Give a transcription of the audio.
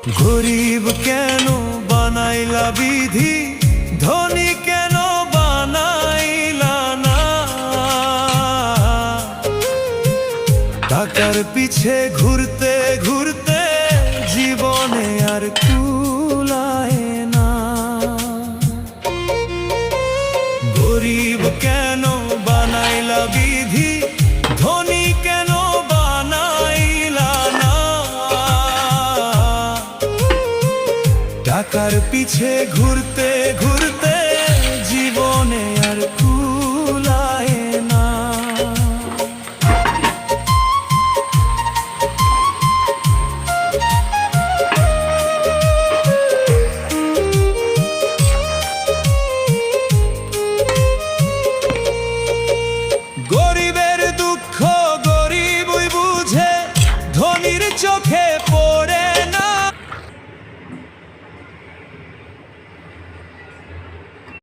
গরিব কেন বানাইলা বিধি, ধনী কেন বানাইলা না? টাকার পিছে ঘুরতে ঘুরতে জীবনে আর কুলায় না। গরিব কেন বানাইলা বিধি, ধনী কেন বানাইলা না? টাকার পিছে ঘুরতে ঘুরতে